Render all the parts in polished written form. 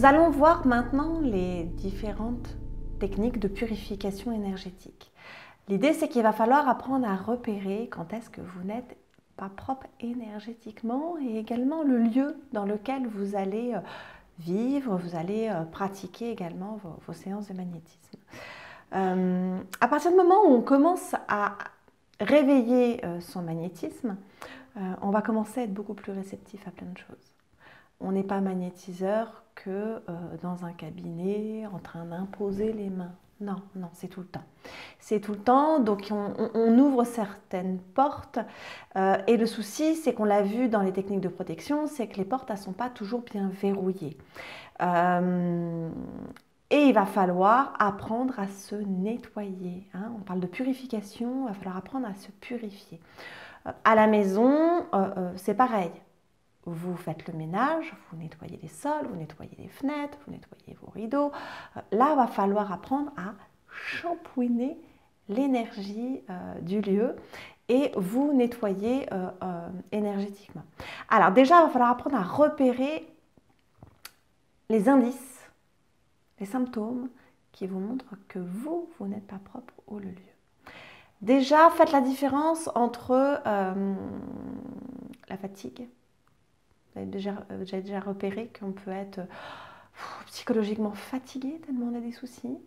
Nous allons voir maintenant les différentes techniques de purification énergétique. L'idée, c'est qu'il va falloir apprendre à repérer quand est-ce que vous n'êtes pas propre énergétiquement et également le lieu dans lequel vous allez vivre, vous allez pratiquer également vos séances de magnétisme. À partir du moment où on commence à réveiller son magnétisme, on va commencer à être beaucoup plus réceptif à plein de choses. On n'est pas magnétiseur que dans un cabinet en train d'imposer les mains. Non, non, c'est tout le temps. C'est tout le temps, donc on ouvre certaines portes et le souci, c'est qu'on l'a vu dans les techniques de protection, c'est que les portes, elles ne sont pas toujours bien verrouillées. Et il va falloir apprendre à se nettoyer. Hein. On parle de purification, il va falloir apprendre à se purifier. À la maison, c'est pareil. Vous faites le ménage, vous nettoyez les sols, vous nettoyez les fenêtres, vous nettoyez vos rideaux. Là, il va falloir apprendre à shampouiner l'énergie du lieu et vous nettoyer énergétiquement. Alors déjà, il va falloir apprendre à repérer les indices, les symptômes qui vous montrent que vous n'êtes pas propre au lieu. Déjà, faites la différence entre la fatigue. J'ai déjà repéré qu'on peut être psychologiquement fatigué tellement on a des soucis,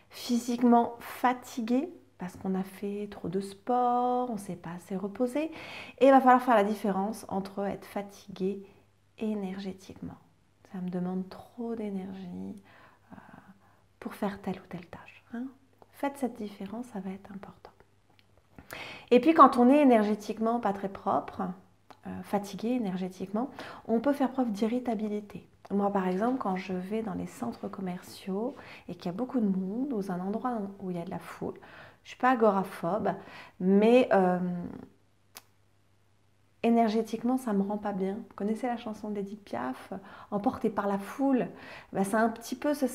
physiquement fatigué parce qu'on a fait trop de sport, on ne s'est pas assez reposé. Et il va falloir faire la différence entre être fatigué et énergétiquement. Ça me demande trop d'énergie pour faire telle ou telle tâche. Hein. Faites cette différence, ça va être important. Et puis quand on est énergétiquement pas très propre, fatigué énergétiquement, on peut faire preuve d'irritabilité. Moi, par exemple, quand je vais dans les centres commerciaux et qu'il y a beaucoup de monde, ou un endroit où il y a de la foule, je ne suis pas agoraphobe, mais énergétiquement, ça ne me rend pas bien. Vous connaissez la chanson d'Edith Piaf, Emportée par la foule? Ben, c'est un petit peu ce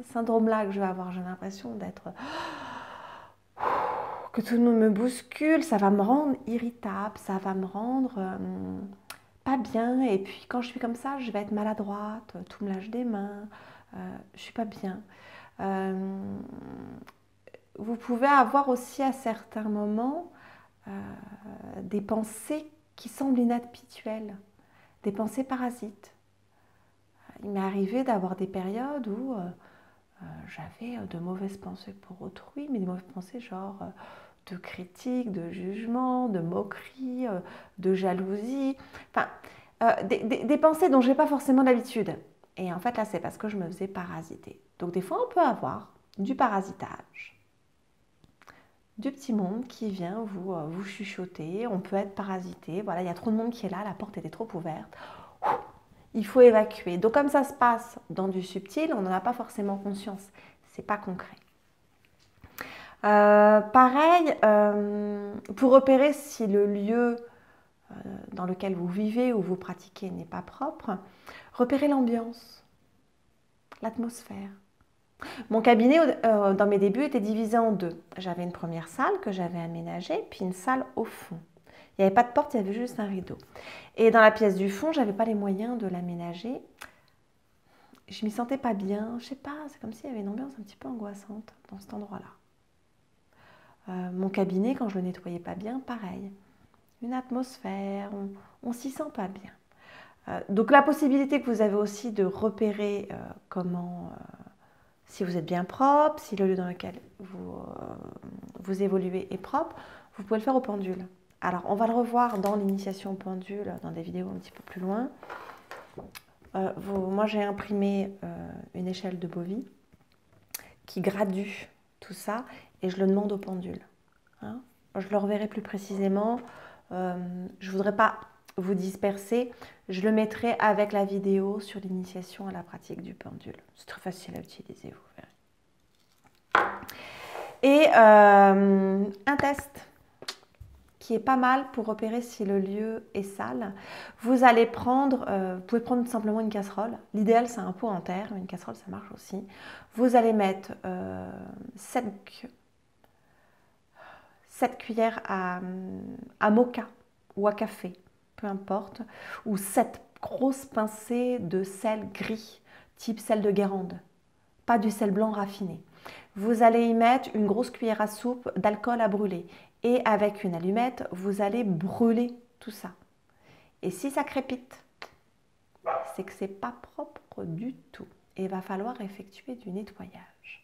syndrome-là que je vais avoir. J'ai l'impression d'être... que tout le monde me bouscule, ça va me rendre irritable, ça va me rendre pas bien. Et puis quand je suis comme ça, je vais être maladroite, tout me lâche des mains, je suis pas bien. Vous pouvez avoir aussi à certains moments des pensées qui semblent inhabituelles, des pensées parasites. Il m'est arrivé d'avoir des périodes où j'avais de mauvaises pensées pour autrui, mais des mauvaises pensées genre de critique, de jugement, de moquerie, de jalousie, enfin des pensées dont je n'ai pas forcément l'habitude. Et en fait là c'est parce que je me faisais parasiter. Donc des fois on peut avoir du parasitage, du petit monde qui vient vous chuchoter, on peut être parasité, voilà, il y a trop de monde qui est là, la porte était trop ouverte. Il faut évacuer. Donc comme ça se passe dans du subtil, on n'en a pas forcément conscience. C'est pas concret. Pareil, pour repérer si le lieu dans lequel vous vivez ou vous pratiquez n'est pas propre, repérez l'ambiance, l'atmosphère. Mon cabinet, dans mes débuts, était divisé en deux. J'avais une première salle que j'avais aménagée, puis une salle au fond. Il n'y avait pas de porte, il y avait juste un rideau. Et dans la pièce du fond, je n'avais pas les moyens de l'aménager. Je m'y sentais pas bien. Je sais pas, c'est comme s'il y avait une ambiance un petit peu angoissante dans cet endroit-là. Mon cabinet, quand je le nettoyais pas bien, pareil. Une atmosphère, on s'y sent pas bien. Donc la possibilité que vous avez aussi de repérer comment, si vous êtes bien propre, si le lieu dans lequel vous évoluez est propre, vous pouvez le faire au pendule. Alors, on va le revoir dans l'initiation au pendule, dans des vidéos un petit peu plus loin. Moi, j'ai imprimé une échelle de Bovie qui gradue tout ça et je le demande au pendule. Hein. Je le reverrai plus précisément. Je ne voudrais pas vous disperser. Je le mettrai avec la vidéo sur l'initiation à la pratique du pendule. C'est très facile à utiliser, vous verrez. Et un test qui est pas mal pour repérer si le lieu est sale. Vous allez prendre, vous pouvez prendre simplement une casserole. L'idéal, c'est un pot en terre, mais une casserole, ça marche aussi. Vous allez mettre 7 cuillères à moka ou à café, peu importe, ou 7 grosses pincées de sel gris, type sel de Guérande, pas du sel blanc raffiné. Vous allez y mettre une grosse cuillère à soupe d'alcool à brûler et avec une allumette, vous allez brûler tout ça. Et si ça crépite, c'est que c'est pas propre du tout et il va falloir effectuer du nettoyage.